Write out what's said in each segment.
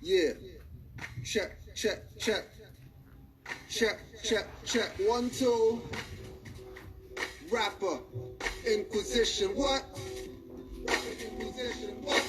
Yeah. Check, check, check. Check, check, check. 1, 2. Rapper. Inquisition. What? Rapper Inquisition. What?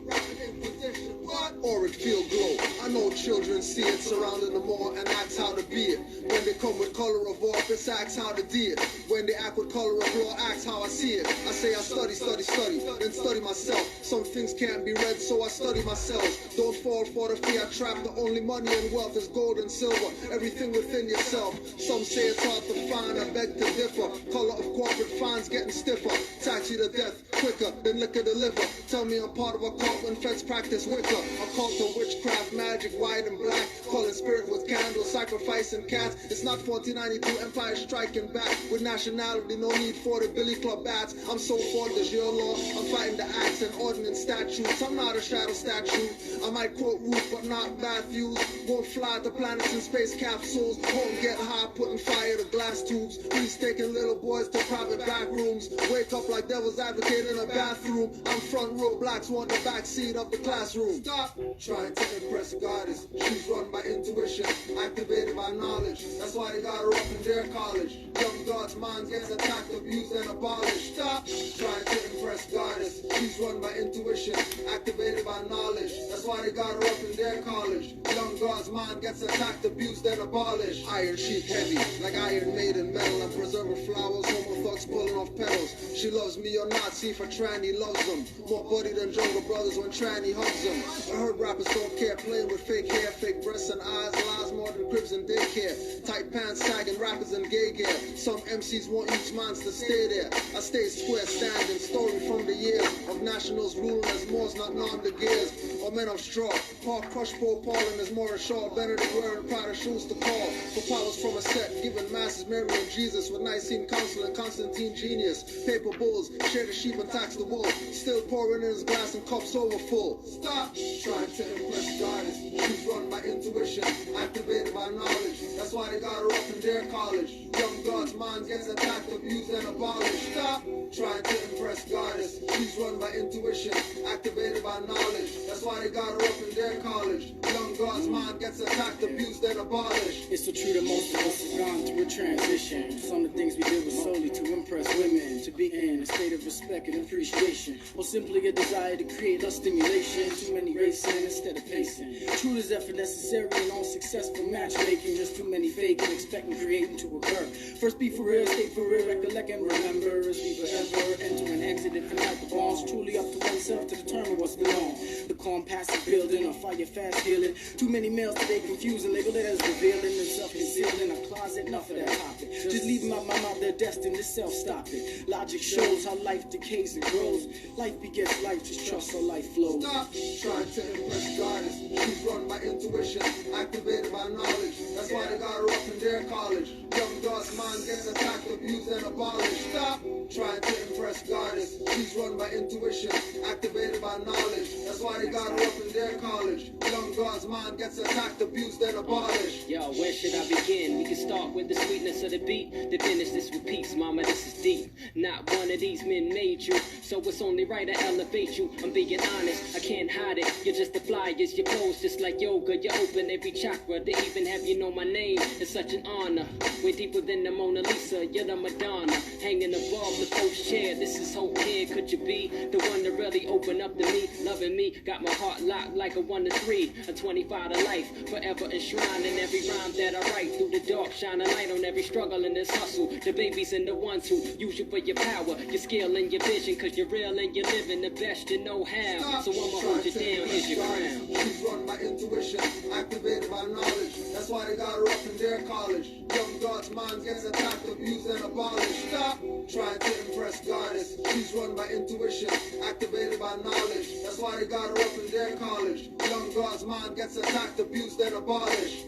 Rapper Inquisition. What? Auric field glow. I know children see it surrounding the mall and ask how to be it. When they come with color of office, ask how to do it. When they act with color of law, ask how I see it. I say I study, then study myself. Some things can't be read, so I study myself. Don't fall for the fiat trap. The only money and wealth is gold and silver. Everything within yourself. Some say it's hard to find, I beg to differ. Color of corporate fines getting stiffer. Tax you to death quicker than liquor to liver. Tell me I'm part of a cult when feds practice Wicca. A cult of witchcraft, magic, white and black. Calling spirit with candles, sacrificing cats. It's not 1492, empire striking back. With nationality, no need for the Billy Club bats. I'm so for the jail law. I'm fighting the acts and ordinance statutes. I'm not a shadow statue. I might quote Ruth, but not Matthews. Won't fly to planets in space capsules. Won't get high, putting fire to glass tubes. Please taking little boys to private back rooms. Wake up like devil's advocate in a bathroom. I'm front row, blacks want the back seat of the classroom. Stop trying to impress goddess. She's run by intuition, activated by knowledge. That's why they got her up in their college. Young God's mind gets attacked, abused, and abolished. Stop trying to impress goddess. She's run by intuition, activated by knowledge. That's why they got her up in their college. Young God's mind gets attacked, abused, and abolished. Iron sheep heavy, like Iron Maiden metal. I'm preserving flowers, homo thugs pulling off petals. She loves me or not, see for tranny loves them. More buddy than Jungle Brothers when tranny hugs them. I heard rappers don't care, playing with fake hair, fake breasts and eyes, lies more than cribs and daycare. Tight pants sagging, rappers in gay gear. Some MCs want each man's to stay there. I stay square standing, story from the years of nationals ruling as Moors, not nom de gears. Or men of straw, Park crush Paul and his Moorish shawl. Benedict wearing Prada shoes to call. For powers from a set, giving masses Mary and Jesus with Nicene Council and Constantine genius. Paper bulls, share the sheep and tax the wool. Still pouring in his glass and cups over full. Stop trying to impress goddess. She's run by intuition, activated by knowledge. That's why they got her up in their college. Young God's mind gets attacked, abused, and abolished. Stop trying to impress goddess. She's run by intuition, activated by knowledge. That's why they got her up in their college. Young God's mind gets attacked, abused, and abolished. It's so true that most of us have gone through a transition. Some of the things we did was solely to impress women, to be in a state of respect and appreciation, or simply a desire to create lust stimulation. Too many racing instead of pacing. Truth is effort necessary in all successful matchmaking. Just too many faking, expecting creating to occur. First be for real, stay for real, recollect and remember. As we forever enter and exit different type of bonds. Truly up to oneself to determine what's belong. The calm passive building or fire fast healing. Too many males today confusing, label it as revealing and self-concealed in a closet. Enough of that topic. Just leave them out my mouth, they're destined to self-stop it. Logic shows how life decays and grows. Life begets life, just trust how life flows. Stop trying to impress goddess. She's run by intuition, activated by knowledge. That's why they got her up in their college. Young God's mind gets attacked, abused, and abolished. Stop trying to impress goddess. She's run by intuition, activated by knowledge. That's why they got her up in their college. Young God's mind gets attacked, abused, and abolished. Yo, where should I begin? We can start with the sweetness of the beat. Then finish this with peace, mama, this is deep. Not one of these men made you, so it's only right to elevate you. I'm being honest, I can't hide it. You're just the flyers, your pose just like yoga. You open every chakra, to even have you know my name. It's such an honor. Way deeper than the Mona Lisa, you're the Madonna. Hanging above the post chair, this is hope here. Could you be the one to really open up to me? Loving me, got my heart locked like a 1 to 3. A 25 to life, forever enshrined in every rhyme that I write. Through the dark, shine a light on every struggle in this hustle. The babies and the ones who use you for your power, your skill and your vision. Cause you're real and you're living the best you know how. So I'ma hold you down, here's your crown. She's run by intuition, activated by knowledge. That's why they got her up in their college. Young God's mind gets attacked, abused, and abolished. Stop trying to impress goddess. She's run by intuition, activated by knowledge. That's why they got her up in their college. Young God's mind gets attacked, abused, and abolished.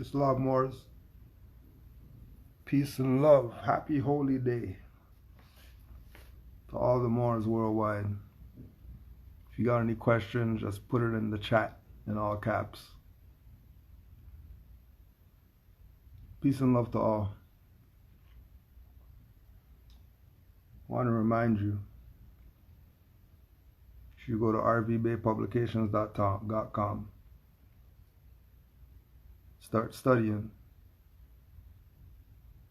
Peace, love, Moors. Peace and love. Happy holy day to all the Moors worldwide. If you got any questions, just put it in the chat in all caps. Peace and love to all. I want to remind you, you should go to rvbaypublications.com. Start studying.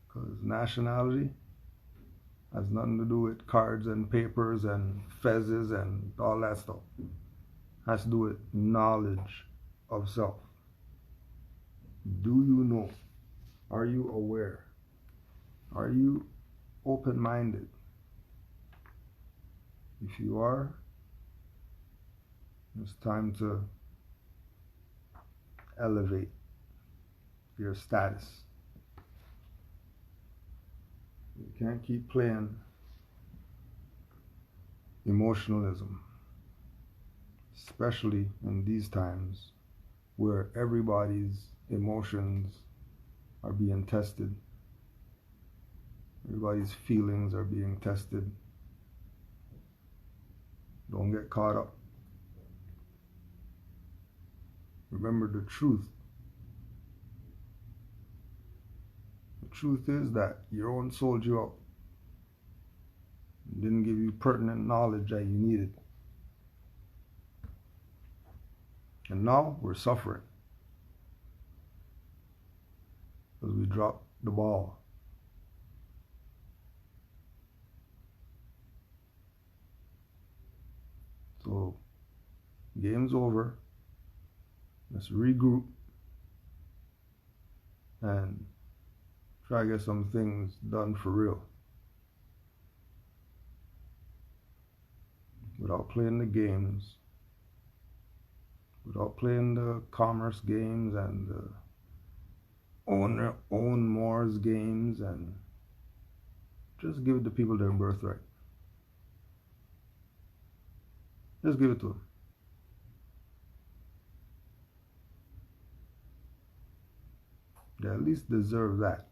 Because nationality has nothing to do with cards and papers and fezzes and all that stuff. It has to do with knowledge of self. Do you know? Are you aware? Are you open-minded? If you are, it's time to elevate your status. You can't keep playing emotionalism, especially in these times where everybody's emotions are being tested. Everybody's feelings are being tested. Don't get caught up. Remember the truth. The truth is that your own sold you out. It didn't give you pertinent knowledge that you needed. And now we're suffering because we dropped the ball. So, game's over. Let's regroup and try to get some things done for real. Without playing the games, without playing the commerce games and the own Moors games, and just give it to people their birthright. Just give it to them. They at least deserve that.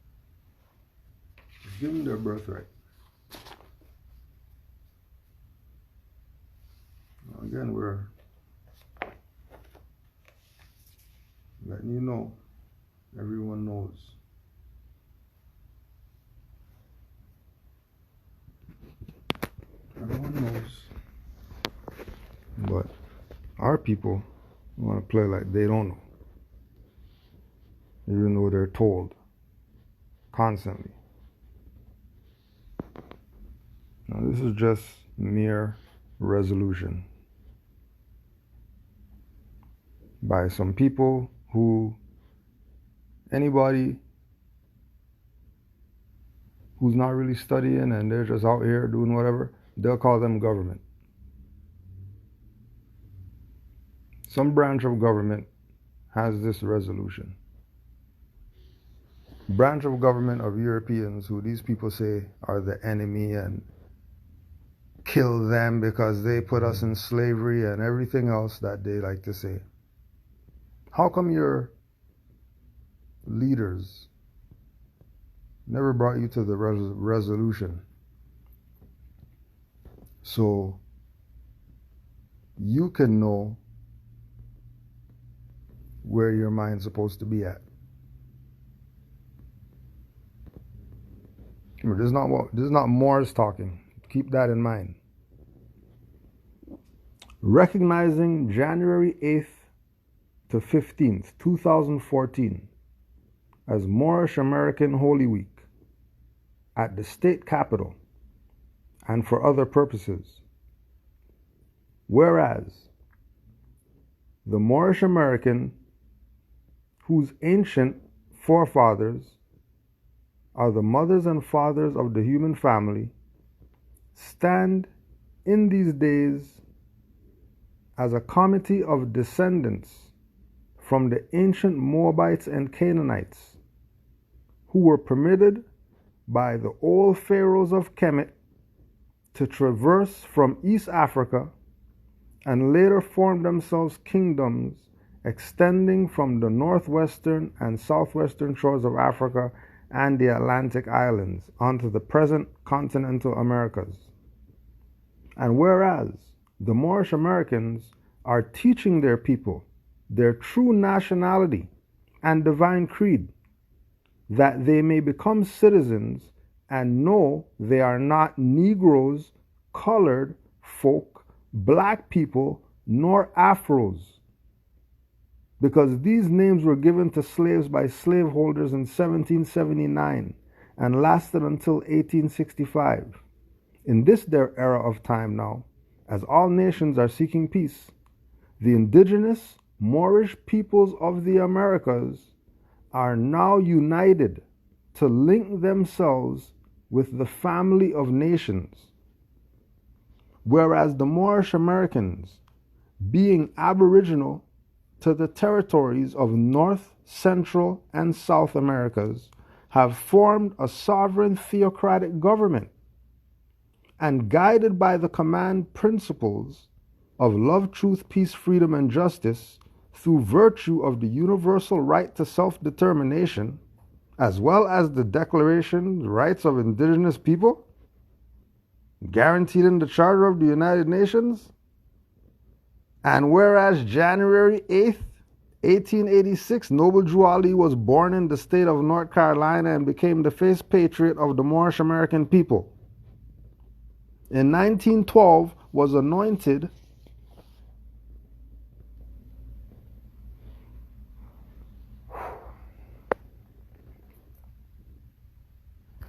Just give them their birthright. Again, we're letting you know. Everyone knows. Everyone knows. But our people want to play like they don't know. Even though they're told constantly. Now this is just mere resolution by some people who, anybody who's not really studying and they're just out here doing whatever, they'll call them government. Some branch of government has this resolution. Branch of government of Europeans who these people say are the enemy and kill them because they put us in slavery and everything else that they like to say. How come your leaders never brought you to the resolution so you can know where your mind's supposed to be at? This is not Moors talking. Keep that in mind. Recognizing January 8th to 15th, 2014 as Moorish American Holy Week at the state capitol and for other purposes. Whereas the Moorish American whose ancient forefathers are the mothers and fathers of the human family, stand in these days as a comity of descendants from the ancient Moabites and Canaanites who were permitted by the old pharaohs of Kemet to traverse from East Africa and later form themselves kingdoms extending from the northwestern and southwestern shores of Africa and the Atlantic islands onto the present continental Americas. And whereas the Moorish Americans are teaching their people their true nationality and divine creed, that they may become citizens and know they are not Negroes, colored folk, black people, nor Afros, because these names were given to slaves by slaveholders in 1779 and lasted until 1865. In this their era of time now, as all nations are seeking peace, the indigenous Moorish peoples of the Americas are now united to link themselves with the family of nations, whereas the Moorish Americans, being aboriginal to the territories of North, Central, and South Americas, have formed a sovereign theocratic government, and guided by the command principles of love, truth, peace, freedom, and justice, through virtue of the universal right to self-determination, as well as the Declaration Rights of Indigenous People, guaranteed in the Charter of the United Nations. And whereas January 8th, 1886, Noble Drew Ali was born in the state of North Carolina and became the first patriot of the Moorish American people. In 1912 was anointed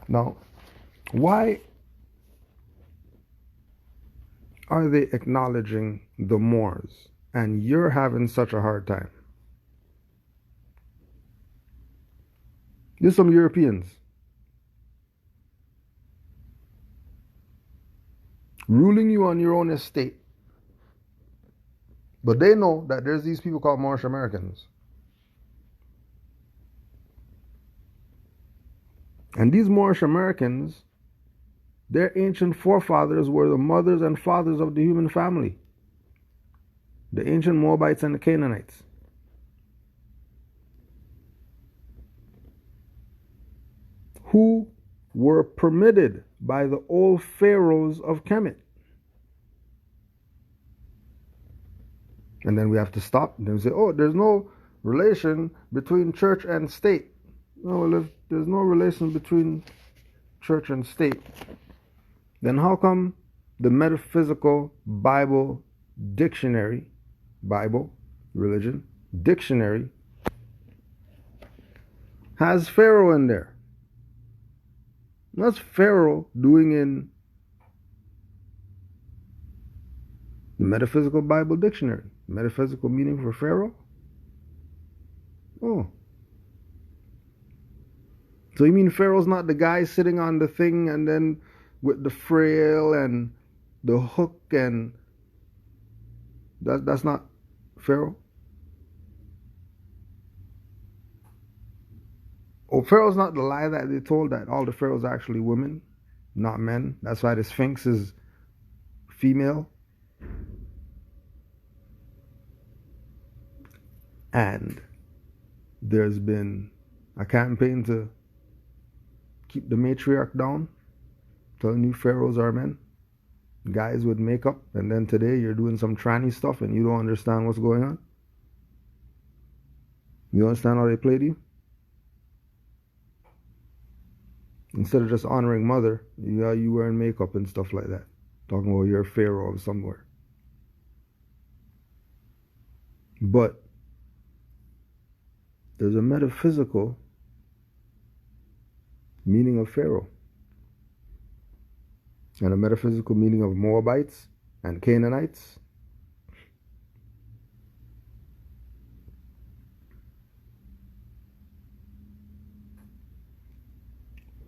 Now, why are they acknowledging the Moors and you're having such a hard time? There's some Europeans ruling you on your own estate, but they know that there's these people called Moorish Americans. And these Moorish Americans, their ancient forefathers were the mothers and fathers of the human family, the ancient Moabites and the Canaanites. Who were permitted by the old pharaohs of Kemet. And then we have to stop and say, oh, there's no relation between church and state. No, well, if there's no relation between church and state, then how come the Metaphysical Bible Dictionary, Bible, religion, dictionary, has Pharaoh in there? What's Pharaoh doing in the Metaphysical Bible Dictionary? Metaphysical meaning for Pharaoh? Oh. So you mean Pharaoh's not the guy sitting on the thing and then with the frail and the hook and that's not Pharaoh? Oh, Pharaoh's not the lie that they told, that all the pharaohs are actually women, not men. That's why the Sphinx is female. And there's been a campaign to keep the matriarch down, telling you pharaohs are men, guys with makeup, and then today you're doing some tranny stuff and you don't understand what's going on. You understand how they played you? Instead of just honoring mother, you wearing makeup and stuff like that, talking about you're a pharaoh of somewhere. But there's a metaphysical meaning of Pharaoh and a metaphysical meaning of Moabites and Canaanites.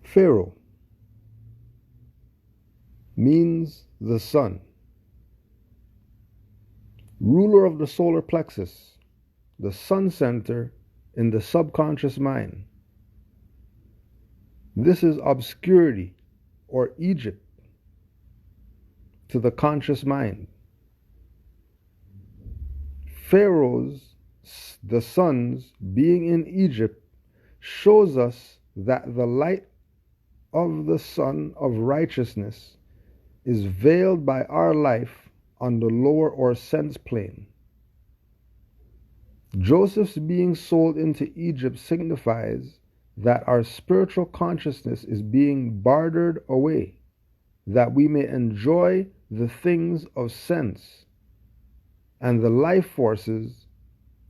Pharaoh means the sun, ruler of the solar plexus, the sun center in the subconscious mind. This is obscurity or Egypt to the conscious mind. Pharaohs the sons being in Egypt shows us that the light of the Sun of Righteousness is veiled by our life on the lower or sense plane. Joseph's being sold into Egypt signifies that our spiritual consciousness is being bartered away, that we may enjoy the things of sense, and the life forces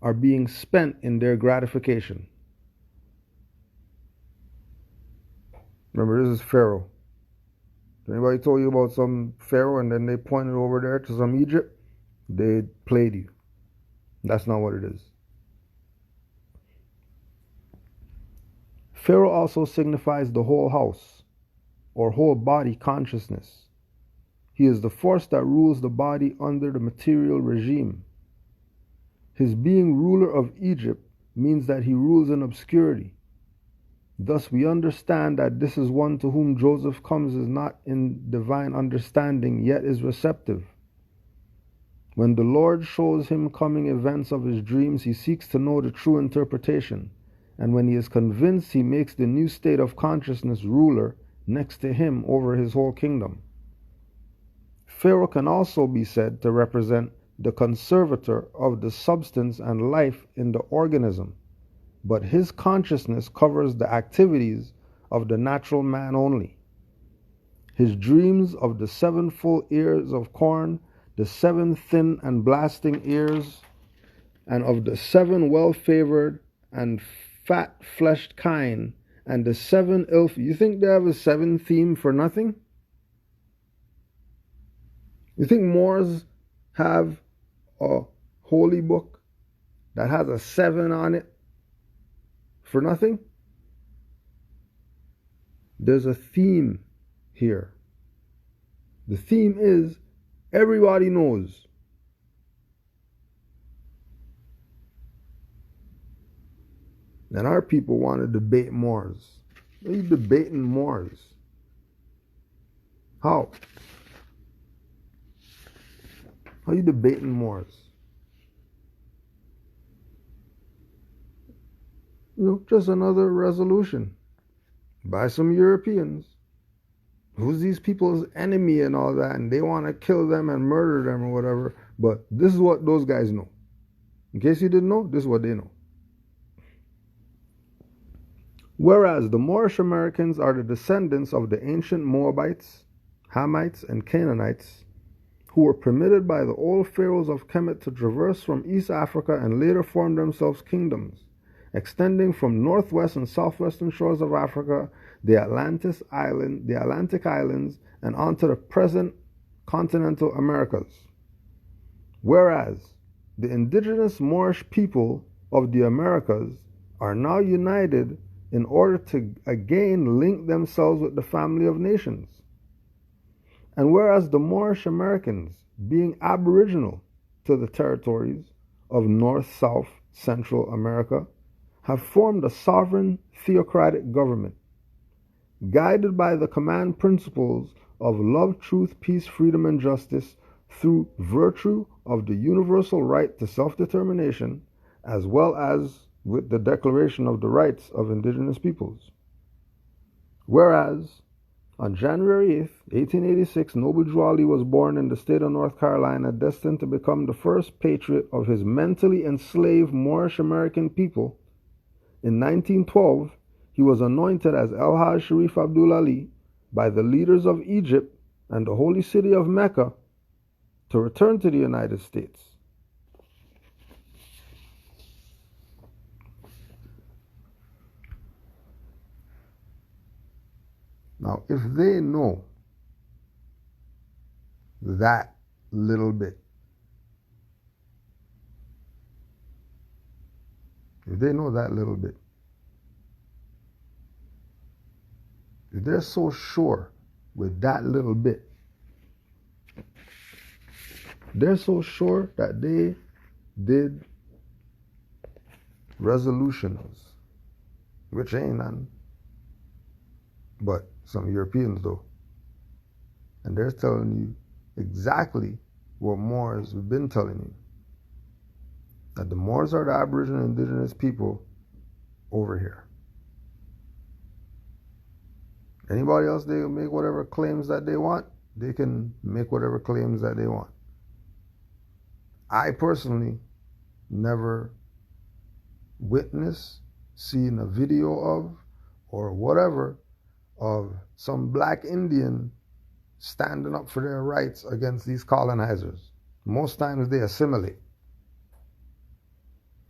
are being spent in their gratification. Remember, this is Pharaoh. Anybody told you about some Pharaoh and then they pointed over there to some Egypt? They played you. That's not what it is. Pharaoh also signifies the whole house or whole body consciousness. He is the force that rules the body under the material regime. His being ruler of Egypt means that he rules in obscurity. Thus we understand that this is one to whom Joseph comes is not in divine understanding, yet is receptive. When the Lord shows him coming events of his dreams, he seeks to know the true interpretation, and when he is convinced, he makes the new state of consciousness ruler next to him over his whole kingdom. Pharaoh can also be said to represent the conservator of the substance and life in the organism, but his consciousness covers the activities of the natural man only. His dreams of the 7 full ears of corn, the 7 thin and blasting ears, and of the 7 well-favored and fat-fleshed kine, and the 7 ill... You think they have a 7 theme for nothing? You think Moors have a holy book that has a 7 on it for nothing? There's a theme here. The theme is everybody knows. And our people want to debate Moors. What are you debating Moors? How? How are you debating Moors? Just another resolution by some Europeans. Who's these people's enemy and all that, and they want to kill them and murder them or whatever. But this is what those guys know. In case you didn't know, this is what they know. Whereas the Moorish Americans are the descendants of the ancient Moabites, Hamites, and Canaanites, who were permitted by the old pharaohs of Kemet to traverse from East Africa and later form themselves kingdoms, extending from northwest and southwestern shores of Africa, the Atlantic islands, and onto the present continental Americas. Whereas the indigenous Moorish people of the Americas are now united in order to again link themselves with the family of nations. And whereas the Moorish Americans, being aboriginal to the territories of North, South, Central America, have formed a sovereign theocratic government, guided by the command principles of love, truth, peace, freedom, and justice through virtue of the universal right to self-determination, as well as with the Declaration of the Rights of Indigenous Peoples. Whereas, on January 8, 1886, Noble Drew Ali was born in the state of North Carolina, destined to become the first patriot of his mentally enslaved Moorish American people. In 1912, he was anointed as El-Hajj Sharif Abdul Ali by the leaders of Egypt and the holy city of Mecca to return to the United States. Now, if they know that little bit, if they're so sure with that little bit, they're so sure that they did resolutions, which ain't none, but some Europeans though. And they're telling you exactly what Moors have been telling you. that the Moors are the Aboriginal Indigenous people over here. Anybody else, they make whatever claims that they want. They can make whatever claims that they want. I personally never witnessed, seen a video of, or whatever, of some black Indian standing up for their rights against these colonizers. Most times they assimilate.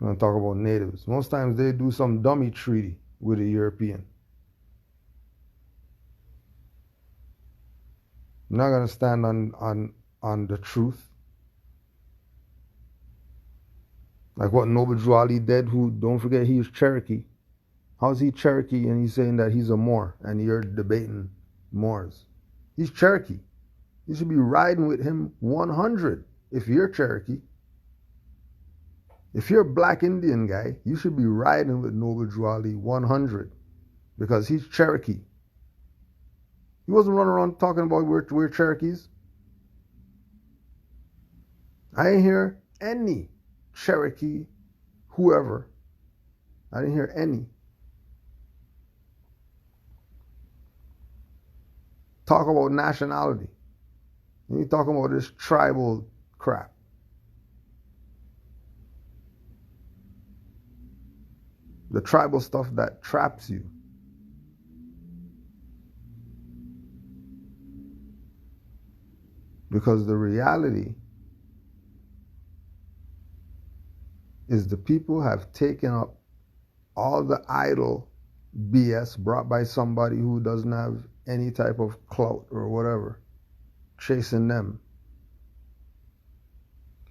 I'm going to talk about natives. Most times they do some dummy treaty with a European. I'm not going to stand on the truth. Like what Noble Drew Ali did, who, don't forget, he was Cherokee. How's he Cherokee and he's saying that he's a Moor and you're debating Moors? He's Cherokee. You should be riding with him 100 if you're Cherokee. If you're a black Indian guy, you should be riding with Noble Drew Ali 100 because he's Cherokee. He wasn't running around talking about we're Cherokees. I didn't hear any Cherokee, whoever. I didn't hear any talk about nationality. And you talking about this tribal crap. The tribal stuff that traps you. Because the reality is the people have taken up all the idle BS brought by somebody who doesn't have any type of clout or whatever, chasing them,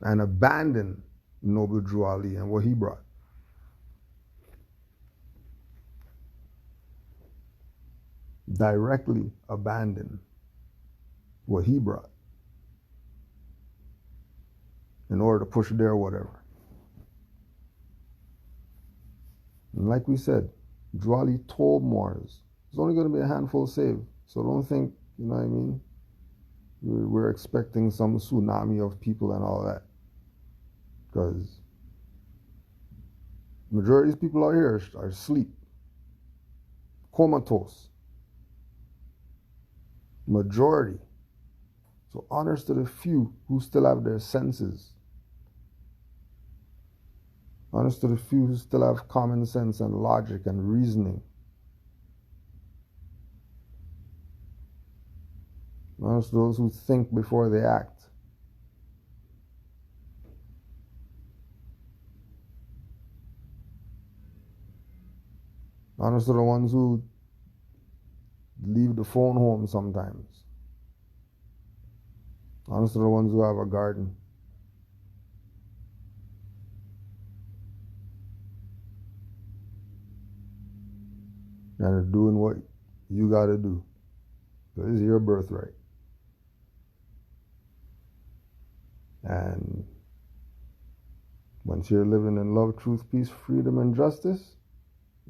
and abandon Noble Drew Ali and what he brought. Directly abandon what he brought in order to push their whatever. And like we said, Drew Ali told Moors, there's only going to be a handful saved. So don't think, you know what I mean, we're expecting some tsunami of people and all that. Because majority of these people out here are asleep, comatose. Majority. So honors to the few who still have their senses. Honors to the few who still have common sense and logic and reasoning. Honors to those who think before they act. Honors to the ones who leave the phone home sometimes. Honest to the ones who have a garden. And are doing what you got to do. So this is your birthright. And once you're living in love, truth, peace, freedom, and justice,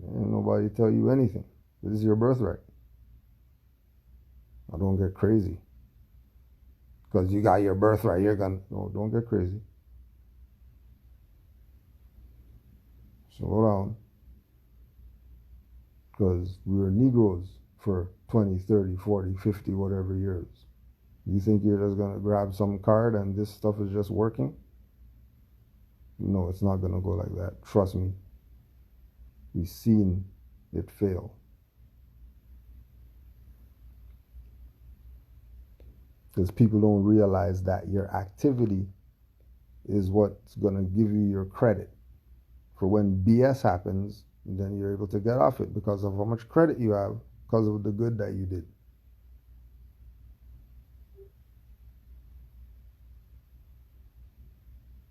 ain't nobody tell you anything. This is your birthright. Now don't get crazy. Because you got your birthright, you're gonna... No, don't get crazy. Slow down. Because we were Negroes for 20, 30, 40, 50, whatever years. You think you're just going to grab some card and this stuff is just working? No, it's not going to go like that. Trust me. We've seen it fail. Because people don't realize that your activity is what's going to give you your credit. For when BS happens, then you're able to get off it because of how much credit you have because of the good that you did.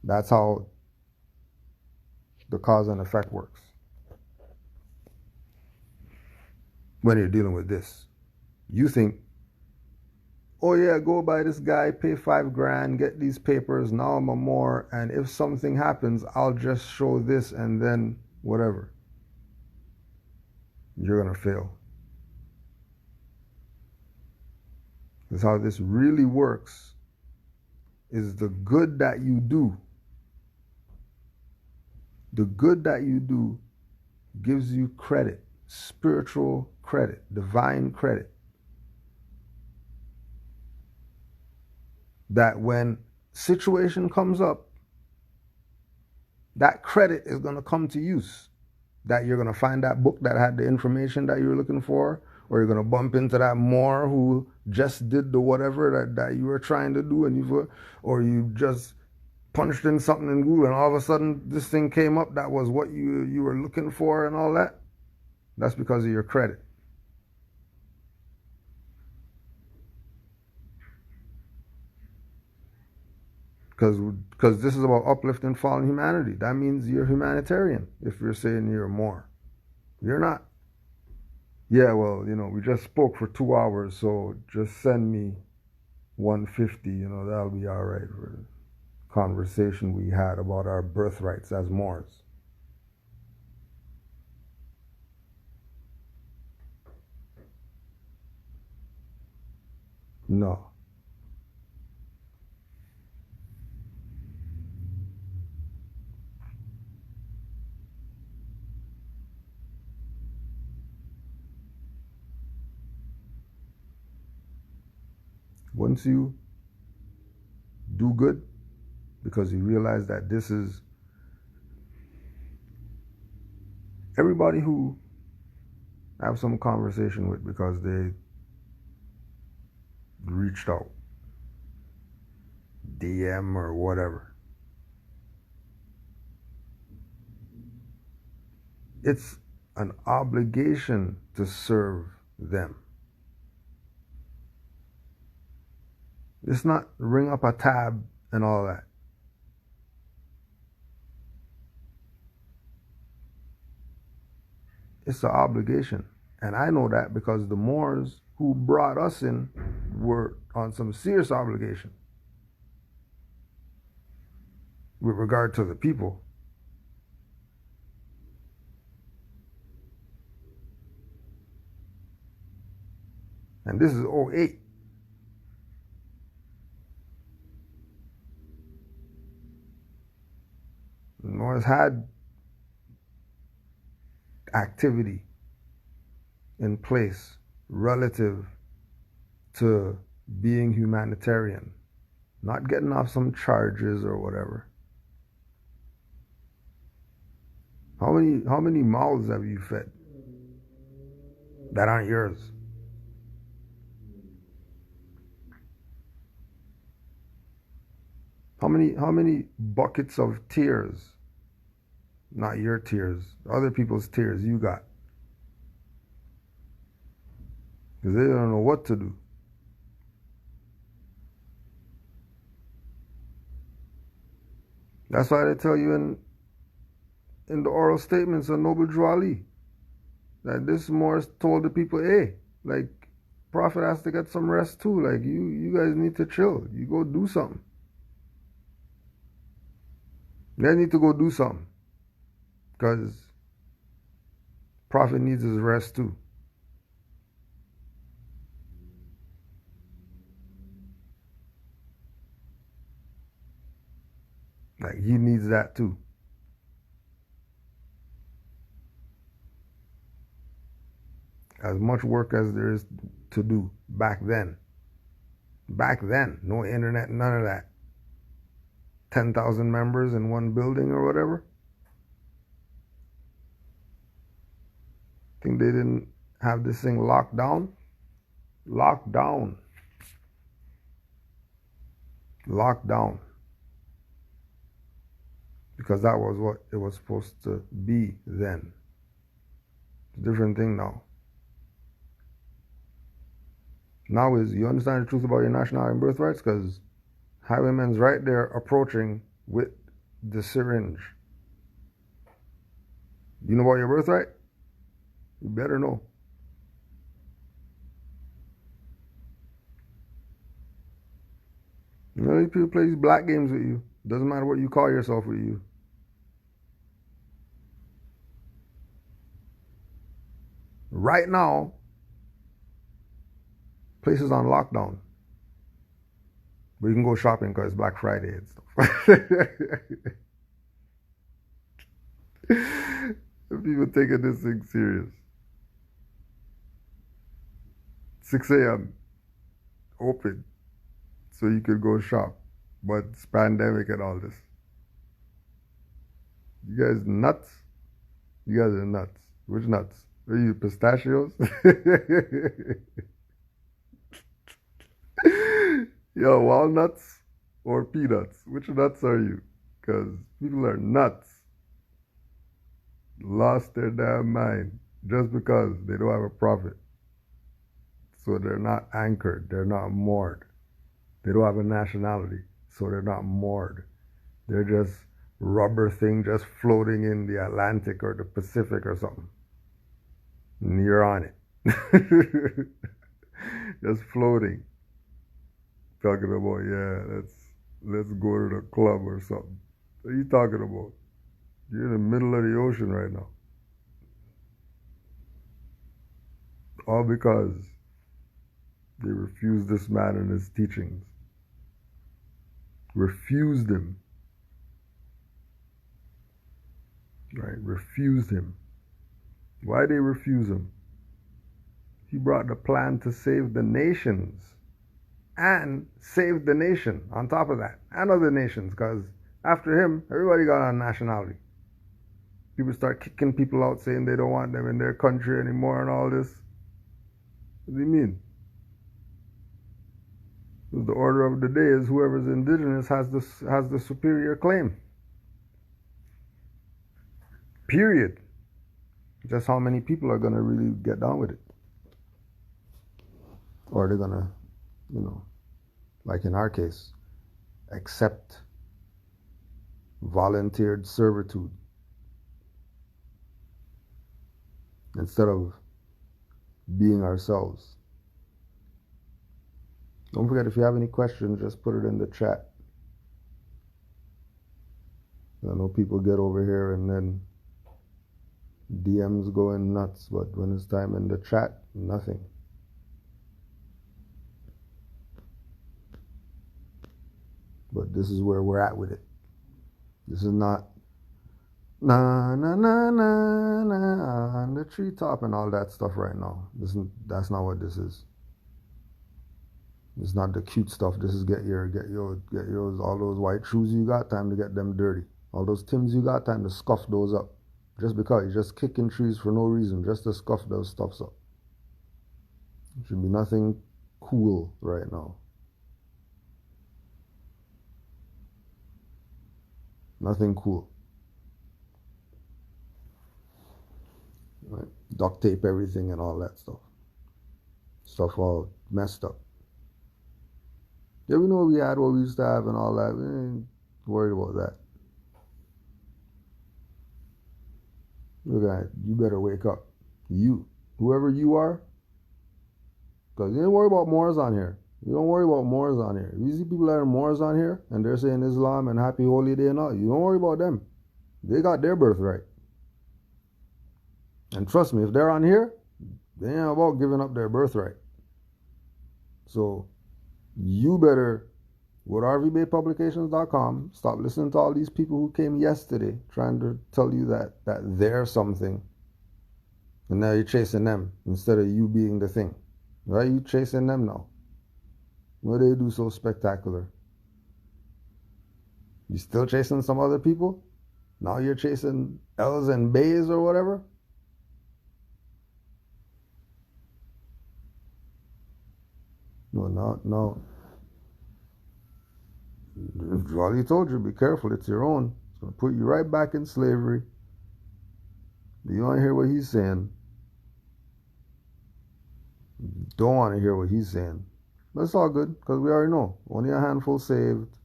That's how the cause and effect works when you're dealing with this. You think, oh yeah, go buy this guy, pay $5,000, get these papers, now I'm a Moor, and if something happens, I'll just show this and then whatever. You're going to fail. Because how this really works is the good that you do The good that you do gives you credit, spiritual credit, divine credit. That when situation comes up, that credit is going to come to use. That you're going to find that book that had the information that you were looking for, or you're going to bump into that Moor who just did the whatever that you were trying to do, and or you just punched in something in Google and all of a sudden this thing came up that was what you were looking for and all that. That's because of your credit. Because this is about uplifting fallen humanity. That means you're humanitarian if you're saying you're more. You're not. Yeah, well, we just spoke for 2 hours, so just send me 150, that'll be all right for the conversation we had about our birthrights as Moors. No. Once you do good, because you realize that this is everybody who I have some conversation with because they reached out, DM or whatever. It's an obligation to serve them. It's not ring up a tab and all that. It's an obligation. And I know that because the Moors who brought us in were on some serious obligation with regard to the people. And this is 2008. The Moors had activity in place relative to being humanitarian, not getting off some charges or whatever. How many mouths have you fed that aren't yours? How many buckets of tears, not your tears, other people's tears you got? Because they don't know what to do. That's why they tell you in the oral statements of Noble Drew Ali that this Morris told the people, hey, like, Prophet has to get some rest too. Like, you guys need to chill. You go do something. They need to go do something. Because Prophet needs his rest too. Like, he needs that too. As much work as there is to do back then. Back then, no internet, none of that. 10,000 members in one building or whatever. Think they didn't have this thing locked down? Locked down. Locked down. Because that was what it was supposed to be then. It's a different thing now. Now is, you understand the truth about your nationality and birthrights? Because Highwayman's right there approaching with the syringe. You know about your birthright? You better know. You know, these people play these black games with you. Doesn't matter what you call yourself with you. Right now, places on lockdown. But you can go shopping because it's Black Friday and stuff. People taking this thing serious. 6 a.m. open so you could go shop. But it's pandemic and all this. You guys nuts? You guys are nuts. Which nuts? Are you pistachios? Yo, walnuts or peanuts? Which nuts are you? Because people are nuts. Lost their damn mind just because they don't have a profit. So they're not anchored. They're not moored. They don't have a nationality. So they're not moored. They're just rubber thing just floating in the Atlantic or the Pacific or something. And you're on it. Just floating. Talking about, yeah, let's go to the club or something. What are you talking about? You're in the middle of the ocean right now. All because they refused this man and his teachings. Refused him. Right? Refused him. Why they refuse him? He brought the plan to save the nations. And save the nation on top of that. And other nations. Because after him, everybody got a nationality. People start kicking people out saying they don't want them in their country anymore and all this. What do you mean? The order of the day is whoever's indigenous has the superior claim. Period. Just how many people are going to really get down with it? Or they're going to, like in our case, accept volunteered servitude instead of being ourselves. Don't forget, if you have any questions, just put it in the chat. I know people get over here and then DMs going nuts, but when it's time in the chat, nothing. But this is where we're at with it. This is not na na na na na on the treetop and all that stuff right now. That's not what this is. It's not the cute stuff. This is get yours, all those white shoes you got, time to get them dirty. All those Timbs you got, time to scuff those up. Just because you're just kicking trees for no reason, just to scuff those stuffs up. It should be nothing cool right now. Nothing cool. Right? Duct tape everything and all that stuff. Stuff all messed up. Yeah, we know we had what we used to have and all that. We ain't worried about that. Look at that. You better wake up. You. Whoever you are. Because you don't worry about Moors on here. You don't worry about Moors on here. If you see people that are Moors on here and they're saying Islam and Happy Holy Day and all, you don't worry about them. They got their birthright. And trust me, if they're on here, they ain't about giving up their birthright. So you better, with rvbaypublications.com, stop listening to all these people who came yesterday trying to tell you that they're something. And now you're chasing them instead of you being the thing. Why are you chasing them now? What do they do so spectacular? You still chasing some other people? Now you're chasing L's and Bays or whatever? No. Jolly told you, be careful, it's your own. It's going to put you right back in slavery. You want to hear what he's saying. Don't want to hear what he's saying. But it's all good, because we already know. Only a handful saved.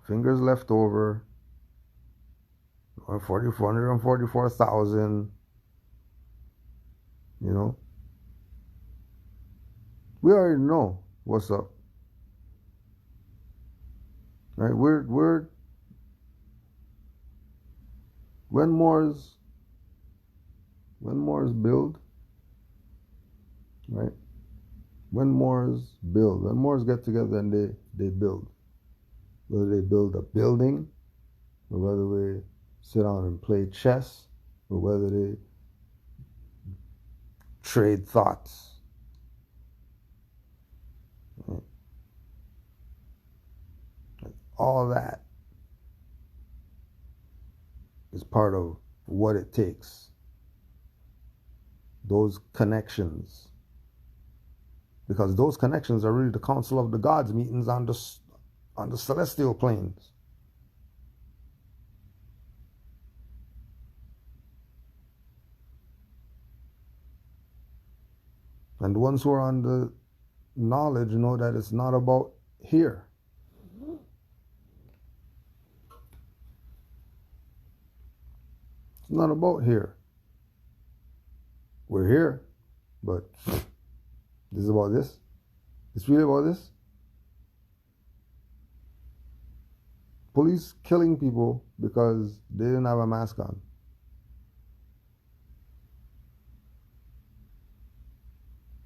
Fingers left over. 444,000. You know? We already know what's up. Right? We're when Moors build, right? When Moors build, when Moors get together and they build, whether they build a building or whether they sit down and play chess, or whether they trade thoughts. All that is part of what it takes. Those connections. Because those connections are really the Council of the Gods meetings on the celestial planes. And the ones who are on the knowledge know that it's not about here. It's not about here. We're here, but this is about this. It's really about this. Police killing people because they didn't have a mask on.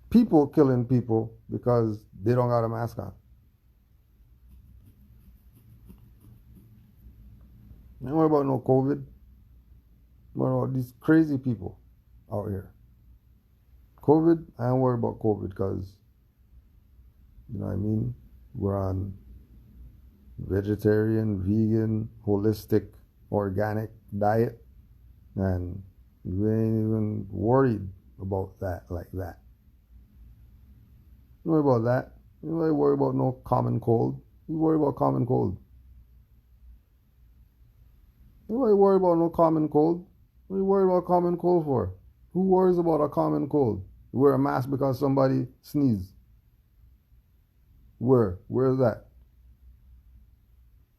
People killing people because they don't got a mask on. I don't worry about no COVID. What about these crazy people out here? COVID, I don't worry about COVID because, you know what I mean? We're on vegetarian, vegan, holistic, organic diet, and we ain't even worried about that like that. Don't worry about that. You don't worry about no common cold. You worry about common cold. You don't worry about no common cold. What are you worried about common cold for? Who worries about a common cold? You wear a mask because somebody sneezed. Where? Where's that?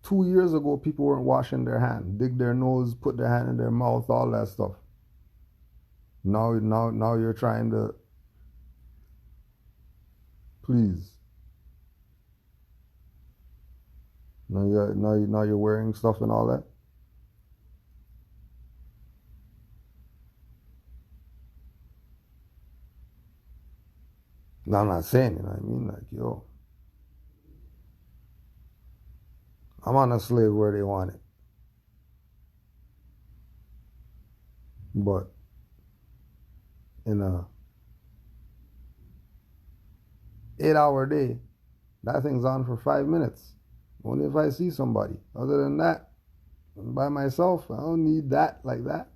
2 years ago, people weren't washing their hands, dig their nose, put their hand in their mouth, all that stuff. Now you're trying to, please. Now you're wearing stuff and all that. Now, I'm not saying, you know what I mean? Like, yo, I'm on a slave where they want it. But in a 8-hour day, that thing's on for 5 minutes. Only if I see somebody. Other than that, by myself, I don't need that like that.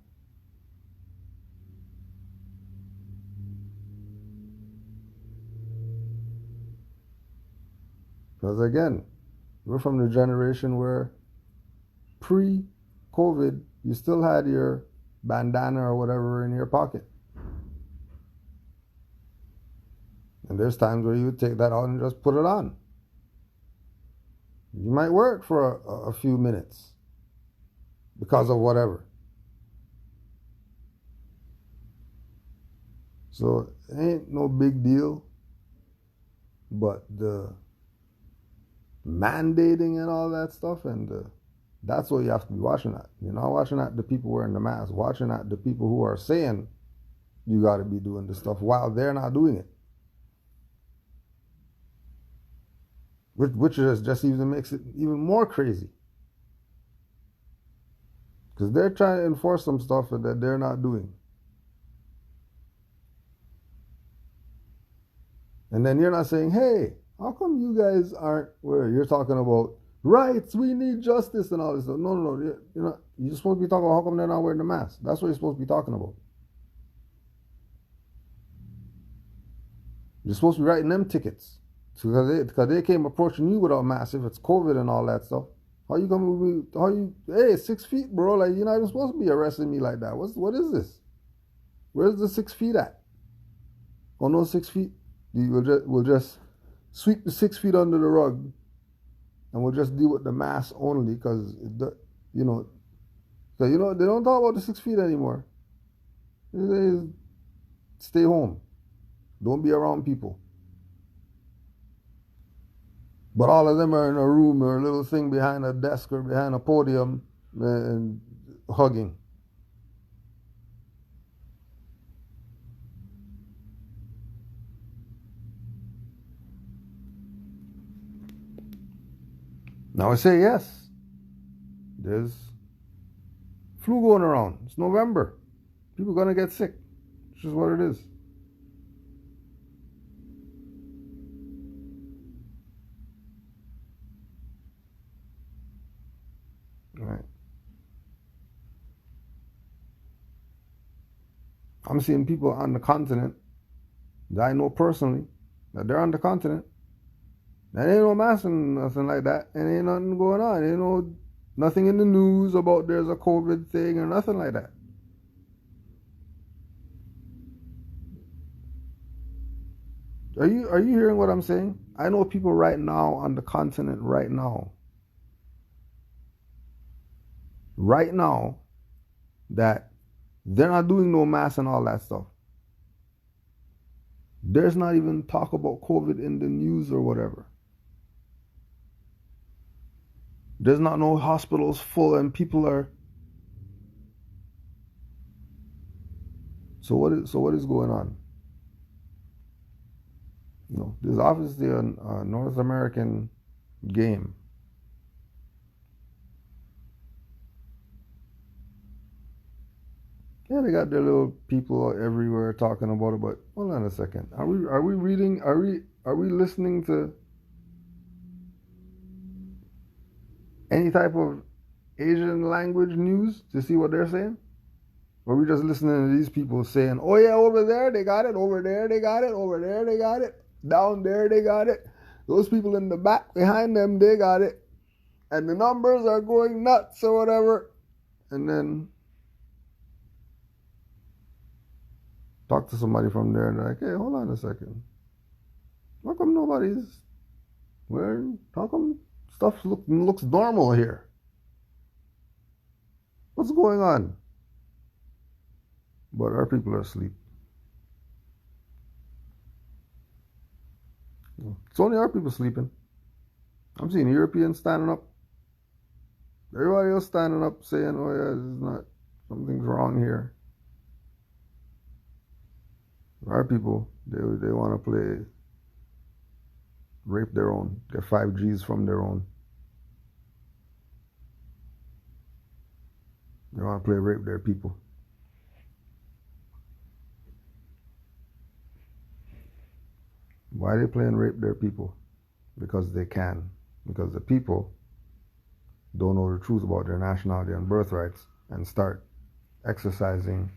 Because again, we're from the generation where pre-COVID, you still had your bandana or whatever in your pocket. And there's times where you would take that out and just put it on. You might wear it for a few minutes because of whatever. So it ain't no big deal. But the mandating and all that stuff, and that's what you have to be watching at. You're not watching at the people wearing the mask, watching at the people who are saying you got to be doing this stuff while they're not doing it. Which just even makes it even more crazy. Because they're trying to enforce some stuff that they're not doing. And then you're not saying, hey, how come you guys aren't where you're talking about rights, we need justice and all this stuff? No. You're supposed to be talking about how come they're not wearing the mask. That's what you're supposed to be talking about. You're supposed to be writing them tickets. Because they came approaching you without masks, if it's COVID and all that stuff. How you coming with me? Hey, 6 feet, bro. Like, you're not even supposed to be arresting me like that. What is this? Where's the 6 feet at? Oh, no 6 feet? We'll just sweep the 6 feet under the rug, and we'll just deal with the mask only, because they don't talk about the 6 feet anymore. They stay home. Don't be around people. But all of them are in a room or a little thing behind a desk or behind a podium and hugging. Now I say yes, there's flu going around. It's November. People are going to get sick. It's just what it is. All right. I'm seeing people on the continent that I know personally, that they're on the continent. There ain't no mask and nothing like that. And ain't nothing going on. Ain't no nothing in the news about there's a COVID thing or nothing like that. Are you hearing what I'm saying? I know people right now on the continent right now that they're not doing no mass and all that stuff. There's not even talk about COVID in the news or whatever. There's not no hospitals full and people are. So what is going on? You know, there's obviously a North American game. Yeah, they got their little people everywhere talking about it, but hold on a second. Are we reading? Are we listening to any type of Asian language news to see what they're saying? Or are we just listening to these people saying, oh yeah, over there they got it, over there they got it, over there they got it, down there they got it, those people in the back behind them, they got it, and the numbers are going nuts or whatever, and then talk to somebody from there and they're like, hey, hold on a second. How come nobody's wearing, how come stuff looks normal here? What's going on? But our people are asleep. It's only our people sleeping. I'm seeing Europeans standing up. Everybody else standing up saying, oh yeah, this is not, something's wrong here. Our people, they want to play rape their own, get 5Gs from their own. They want to play rape their people. Why are they playing rape their people? Because they can. Because the people don't know the truth about their nationality and birthrights and start exercising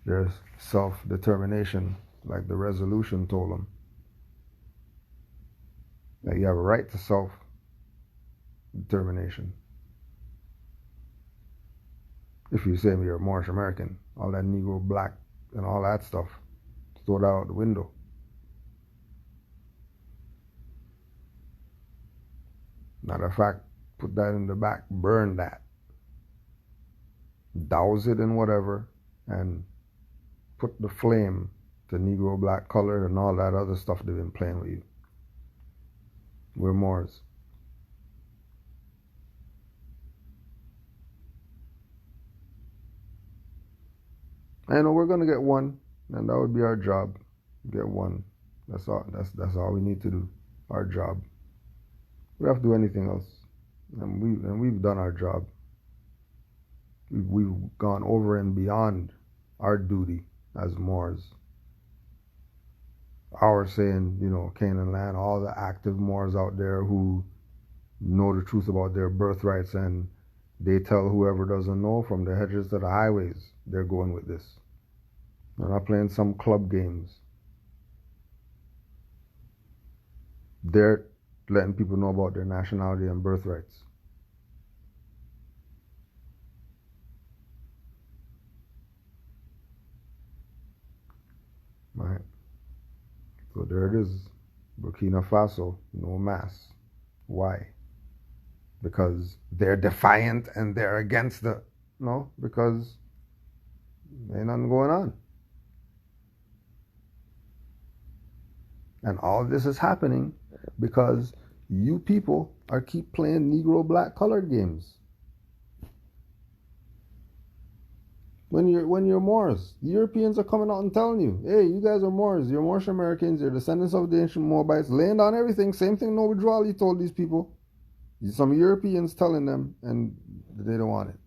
their self-determination like the resolution told them. That you have a right to self-determination. If you say you're a Moorish American, all that Negro, black, and all that stuff, throw that out the window. Matter of fact, put that in the back, burn that. Douse it in whatever, and put the flame to Negro, black, color, and all that other stuff they've been playing with you. We're Moors. I know we're gonna get one, and that would be our job. Get one. That's all. That's all we need to do. Our job. We don't have to do anything else, and we've done our job. We've gone over and beyond our duty as Moors. Our saying, you know, Canaanland, all the active Moors out there who know the truth about their birthrights, and they tell whoever doesn't know from the hedges to the highways, they're going with this. They're not playing some club games. They're letting people know about their nationality and birthrights. Right. So there it is. Burkina Faso, no mass. Why? Because they're defiant and they're against the... No, because ain't nothing going on. And all this is happening because you people are keep playing Negro, black, colored games. When you're Moors, the Europeans are coming out and telling you, hey, you guys are Moors, you're Moorish Americans, you're descendants of the ancient Moabites, laying down everything. Same thing Noble Drawley told these people. Some Europeans telling them, and they don't want it.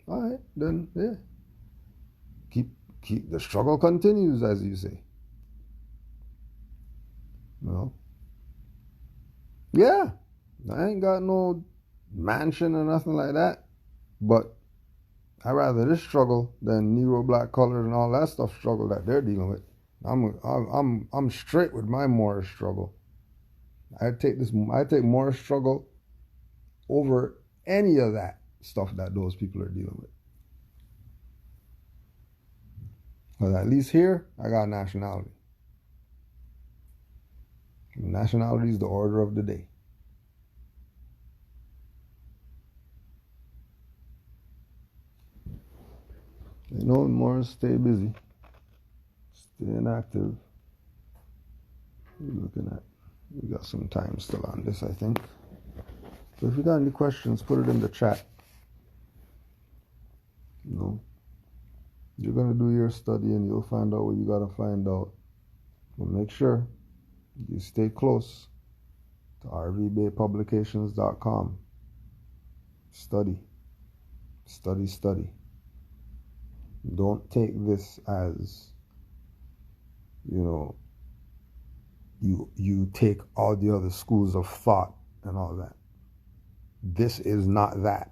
All right, then, yeah. the struggle continues, as you say. No. Yeah, I ain't got no mansion or nothing like that, but I rather this struggle than Negro, black, colored, and all that stuff struggle that they're dealing with. I'm straight with my Moorish struggle. I take Moorish struggle over any of that stuff that those people are dealing with. But at least here, I got nationality. Nationality is the order of the day. You know, Morris, stay busy. Staying active. Looking at, we got some time still on this, I think. So if you got any questions, put it in the chat. You know, you're going to do your study and you'll find out what you got to find out. But make sure you stay close to rvbaypublications.com. Study. Study, study. Don't take this as, you know, you take all the other schools of thought and all that. This is not that.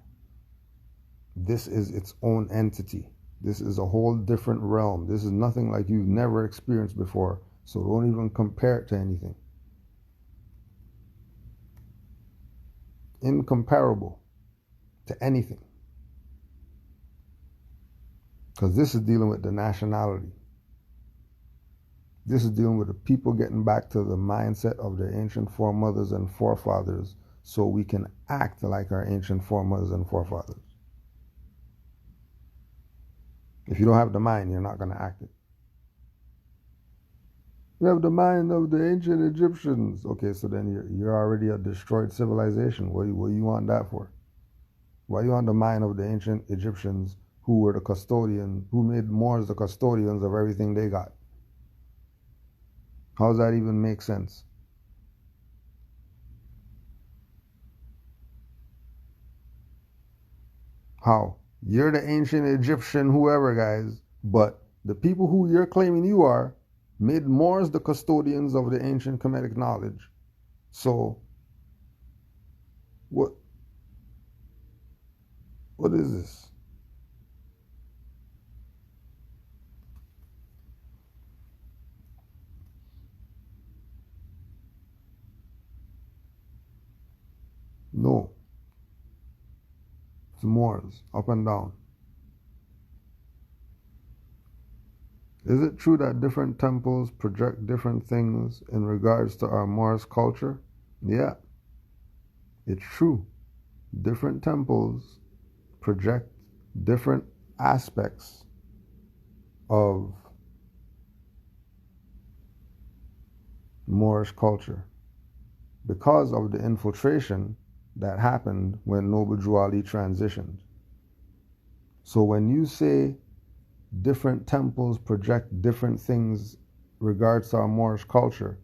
This is its own entity. This is a whole different realm. This is nothing like you've never experienced before. So don't even compare it to anything. Incomparable to anything. Because this is dealing with the nationality. This is dealing with the people getting back to the mindset of their ancient foremothers and forefathers so we can act like our ancient foremothers and forefathers. If you don't have the mind, you're not going to act it. You have the mind of the ancient Egyptians. Okay, so then you're already a destroyed civilization. What do you want that for? Why you want the mind of the ancient Egyptians who were the custodian, who made Moors the custodians of everything they got? How does that even make sense? How? You're the ancient Egyptian whoever, guys, but the people who you're claiming you are made Moors the custodians of the ancient Kemetic knowledge. So, what is this? No. It's Moors, up and down. Is it true that different temples project different things in regards to our Moorish culture? Yeah, it's true. Different temples project different aspects of Moorish culture because of the infiltration that happened when Noble Drew Ali transitioned. So when you say different temples project different things regards to our Moorish culture,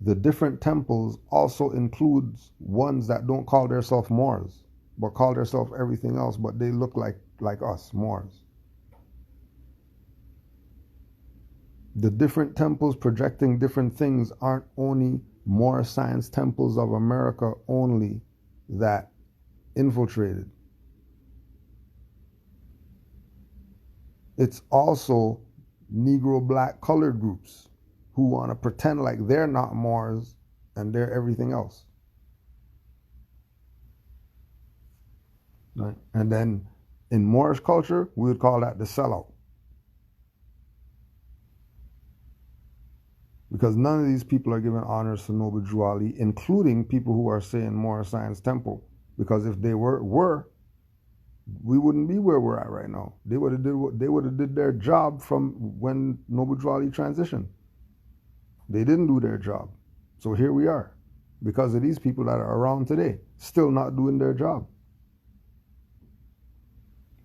the different temples also includes ones that don't call themselves Moors, but call themselves everything else, but they look like us, Moors. The different temples projecting different things aren't only Moor science temples of America only that infiltrated. It's also Negro, black, colored groups who want to pretend like they're not Moors and they're everything else. Right? And then in Moorish culture, we would call that the sellout. Because none of these people are giving honors to Noble Drew Ali, including people who are saying Moor Science Temple. Because if they were, we wouldn't be where we're at right now. They would have did their job from when Noble Drew Ali transitioned. They didn't do their job. So here we are. Because of these people that are around today, still not doing their job.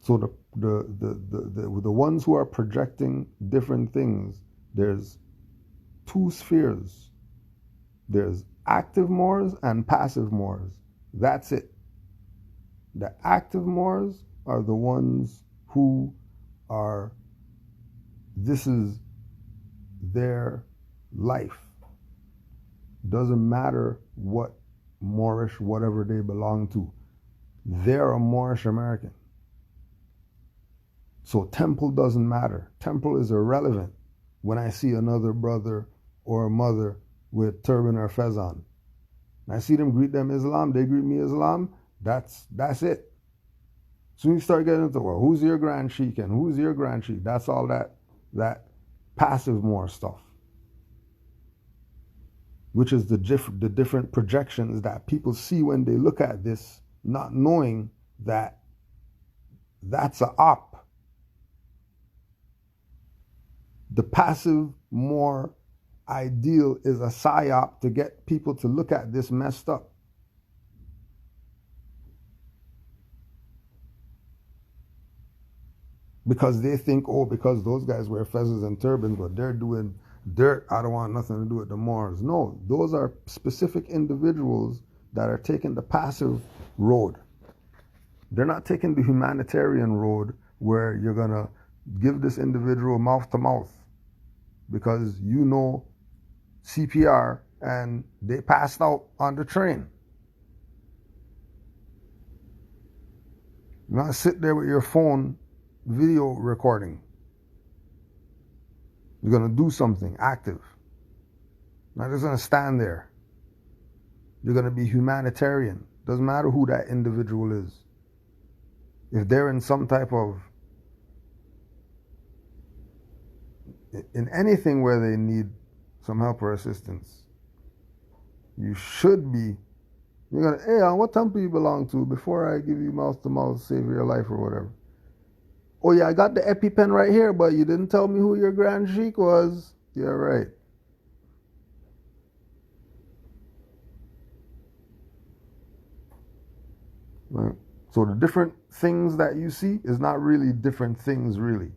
So the ones who are projecting different things, there's two spheres. There's active Moors and passive Moors. That's it. The active Moors are the ones who are This is their life. Doesn't matter what Moorish, whatever they belong to. They're a Moorish American. So temple doesn't matter. Temple is irrelevant when I see another brother or a mother with turban or fez on. And I see them greet them Islam, they greet me Islam, that's it. Soon you start getting into, well, who's your Grand Sheikh and who's your Grand Sheikh? That's all that passive Moor stuff. Which is the different projections that people see when they look at this, not knowing that that's a op. The passive Moor ideal is a psyop to get people to look at this messed up. Because they think, oh, because those guys wear fezzes and turbans, but they're doing dirt, I don't want nothing to do with the Moors. No, those are specific individuals that are taking the passive road. They're not taking the humanitarian road where you're going to give this individual mouth to mouth because you know CPR and they passed out on the train. You're not sit there with your phone video recording. You're going to do something active. Not just going to stand there. You're going to be humanitarian. Doesn't matter who that individual is. If they're in some type of, in anything where they need some help or assistance, you should be, you're going to, hey, what temple you belong to before I give you mouth to mouth, save your life or whatever. Oh yeah, I got the EpiPen right here, but you didn't tell me who your Grand Sheikh was. Yeah, right. Right. So the different things that you see is not really different things, really.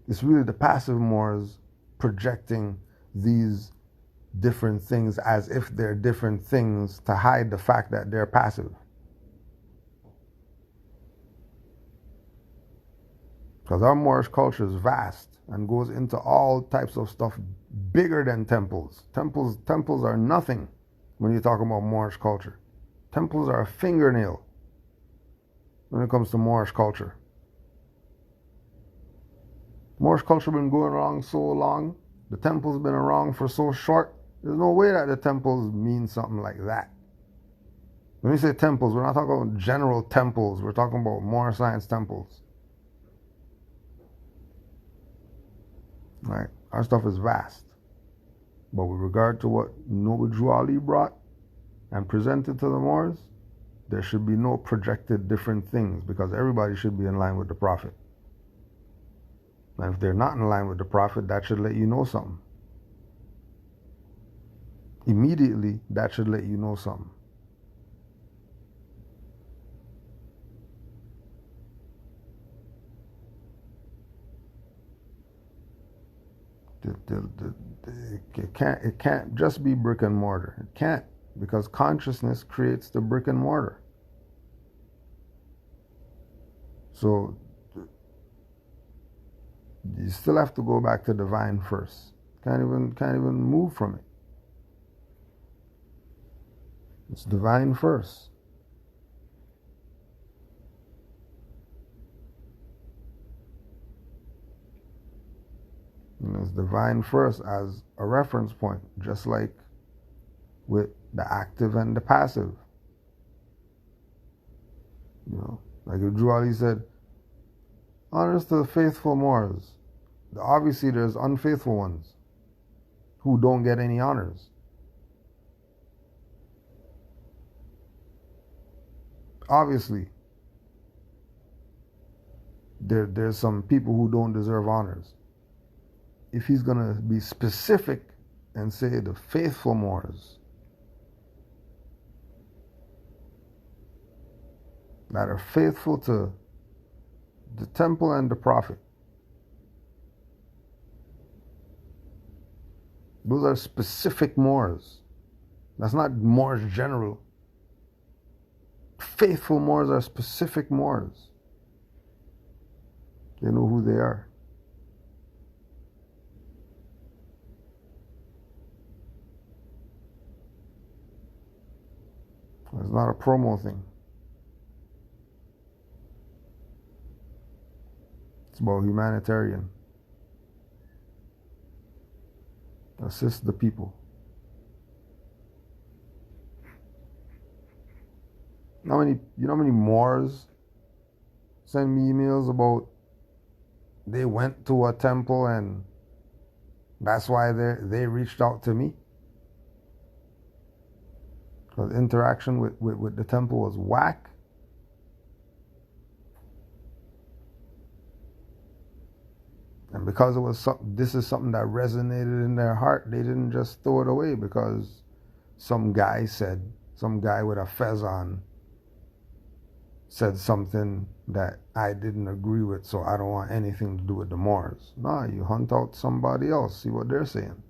It's really the passive Moors projecting these different things as if they're different things to hide the fact that they're passive. Because our Moorish culture is vast and goes into all types of stuff bigger than temples. Temples are nothing when you talk about Moorish culture. Temples are a fingernail when it comes to Moorish culture. Moorish culture been going around so long. The temple's been around for so short. There's no way that the temples mean something like that. When we say temples, we're not talking about general temples. We're talking about Moorish science temples. Right? Our stuff is vast. But with regard to what Noble Drew Ali brought and presented to the Moors, there should be no projected different things because everybody should be in line with the Prophet. And if they're not in line with the Prophet, that should let you know something. Immediately, that should let you know something. It can't just be brick and mortar. It can't, because consciousness creates the brick and mortar. So you still have to go back to divine first. Can't even move from it. It's divine first. And it's divine first as a reference point, just like with the active and the passive. You know, like Drew Ali said, honors to the faithful Moors. Obviously, there's unfaithful ones who don't get any honors. Obviously, there's some people who don't deserve honors. If he's going to be specific and say the faithful Moors that are faithful to the temple and the Prophet, those are specific Moors. That's not Moors general. Faithful Moors are specific Moors. They know who they are. It's not a promo thing. It's about humanitarian. Assist the people. You know how many Moors send me emails about they went to a temple and that's why they reached out to me? Because interaction with the temple was whack. And because it was this is something that resonated in their heart, they didn't just throw it away because some guy with a fez on said something that I didn't agree with, so I don't want anything to do with the Moors. Nah, you hunt out somebody else, see what they're saying.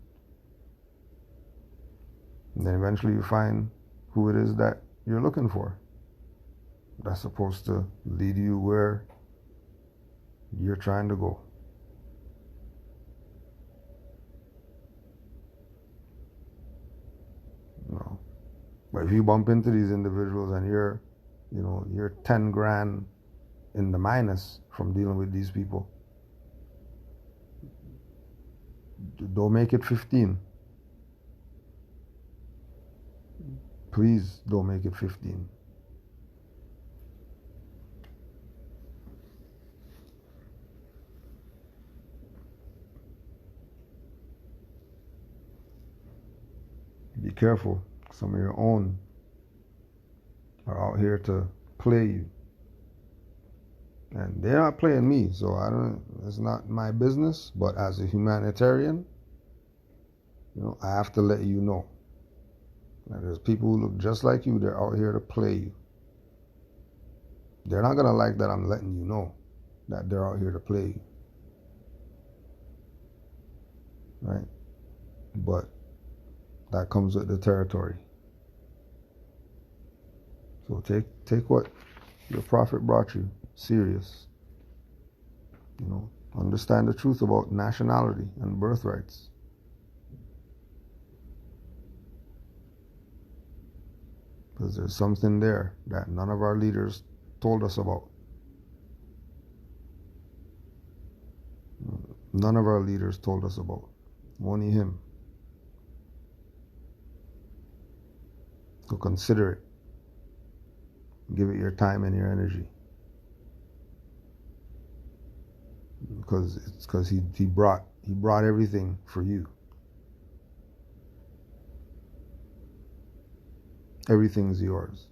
And then eventually you find who it is that you're looking for. That's supposed to lead you where you're trying to go. No. But if you bump into these individuals and you're 10 grand in the minus from dealing with these people, don't make it 15. Please don't make it 15. Be careful. Some of your own are out here to play you. And they're not playing me, so it's not my business, but as a humanitarian, I have to let you know. Now, there's people who look just like you, they're out here to play you. They're not gonna like that I'm letting you know that they're out here to play you. Right? But that comes with the territory. So take what your prophet brought you serious. Understand the truth about nationality and birthrights. Because there's something there that none of our leaders told us about. None of our leaders told us about. Only him. So consider it. Give it your time and your energy. Because he brought everything for you. Everything's yours.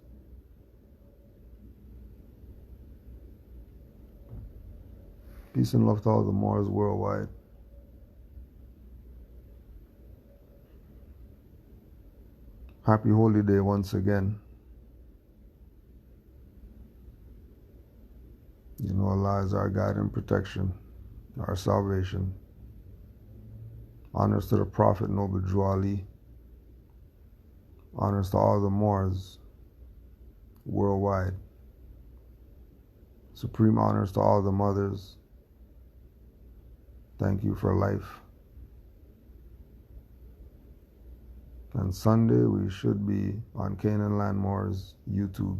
Peace and love to all the Moors worldwide. Happy Holy Day once again. Allah is our guide and protection, our salvation. Honors to the Prophet Noble Drew Ali. Honors to all the Moors worldwide. Supreme honors to all the mothers. Thank you for life. And Sunday we should be on Canaanland Moors YouTube.